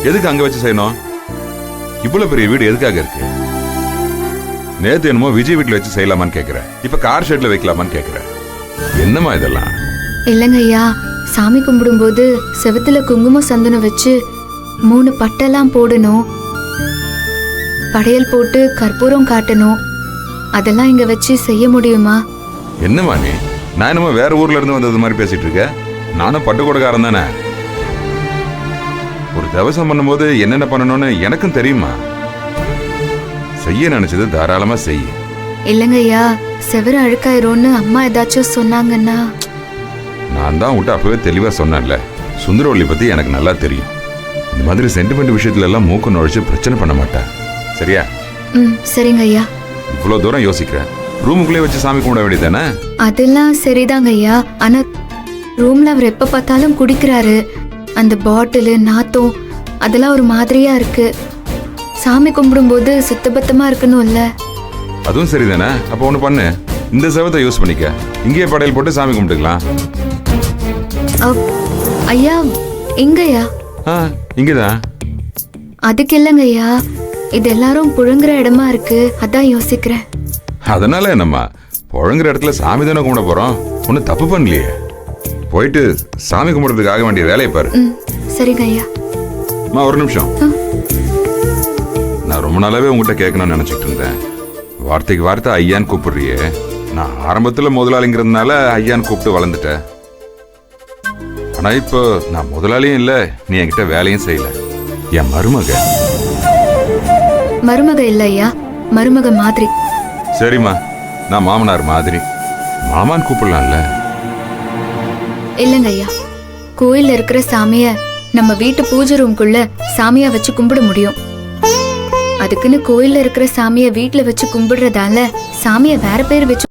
எதுக்கு அங்க வச்சு செய்யணும்? இவ்வளவு பெரிய வீடு எதுக்காக இருக்கு? நேத்து என்னமோ விஜய் வீட்டுல வச்சு செய்யலாமான்னு கேக்குற, இப்ப கார் ஷெட்ல வைக்கலாமான்னு கேக்குற. என்னமா இதெல்லாம்? இல்லைங்க ஐயா, சாமி கும்பிடும்போது செவத்துல குங்குமம் சந்தனம் வச்சு 3 பட்டெல்லாம் போடணும், படையல் போட்டு கற்பூரம் காட்டணும். அதெல்லாம் இங்க வச்சு செய்ய முடியுமா? என்னமா நீ? நான் என்னமோ வேற ஊர்ல இருந்து வந்தது மாதிரி பேசிட்டு இருக்க. நானும் பட்டுக்கோடைக்காரன் தானே. ஒரு தவசம் பண்ணும்போது என்னென்ன பண்ணணும்னு எனக்கும் தெரியுமா. செய்ய நினைச்சது தாராளமா செய். இல்லைங்க ஐயா, செவரு அழுக்காயிரும்னு அம்மா ஏதாச்சும் சொன்னாங்கன்னா. நான் தான் உன்ட்ட அப்பவே தெளிவா சொன்னேன்ல, சுந்தரவள்ளி பத்தி எனக்கு நல்லா தெரியும். இந்த மாதிரி சென்டிமெண்ட் விஷயத்துல எல்லாம் மூக்கு நுழைச்சு பிரச்சனை பண்ண மாட்டேன். சரியா? சரிங்க ஐயா. இவ்வளவு தூரம் யோசிக்கிறேன், ரூமுக்குள்ளே வச்சு சாமி கும்பிட வேண்டியதானே? அதெல்லாம் சரிதாங்க ஐயா. ஆனா ரூம்ல அவர் எப்ப பார்த்தாலும் குடிக்கிறாரு. அந்த பாட்டிலு நாத்தம் அதெல்லாம் ஒரு மாதிரியா இருக்கு. சாமி கும்பிடும்போது சுத்தபத்தமா இருக்கணும் இல்ல? அதுவும் சரிதானே. அப்ப ஒண்ணு பண்ணு, இந்த செவத்தை யூஸ் பண்ணிக்க. இங்கேயே படையல் போட்டு சாமி கும்பிட்டுக்கலாம். ஐயா எங்கய்யா? இங்கதான். அதுக்கு இல்லைங்க ஐயா, இது எல்லாரும் புழுங்குற இடமா இருக்கு, அதான் யோசிக்கிறேன். அதனால என்னம்மா, புழங்குற இடத்துல சாமி தானே கும்பிட போறோம். ஒன்னும் தப்பு பண்ணலையே. போயிட்டு சாமி கும்பிடுறதுக்கு ஆக வேண்டிய வேலையை பாரு. சரிங்க ஐயா. ஒரு நிமிஷம், நான் ரொம்ப நாளாவே உங்ககிட்ட கேட்கணும்னு நினைச்சிட்டு இருந்தேன். வார்த்தைக்கு வார்த்தை ஐயான்னு கூப்பிடுறியே. நான் ஆரம்பத்துல முதலாளிங்கிறதுனால ஐயான்னு கூப்பிட்டு வளர்ந்துட்டேன். ஆனா இப்போ நான் முதலாளியும் இல்ல, நீ என்கிட்ட வேலையும் செய்யல. என் மருமக. மருமக இல்ல ஐயா, மருமக மாதிரி. சரிம்மா, நான் மாமனார் மாதிரி. மாமான்னு கூப்பிடலாம்ல? இல்லங்க ஐயா, கோயில்ல இருக்கிற சாமிய நம்ம வீட்டு பூஜை ரூம்குள்ள சாமியா வச்சு கும்பிட முடியும். அதுக்குன்னு கோயில்ல இருக்கிற சாமிய வீட்டுல வச்சு கும்பிடுறதால சாமிய வேற பேர் வச்சு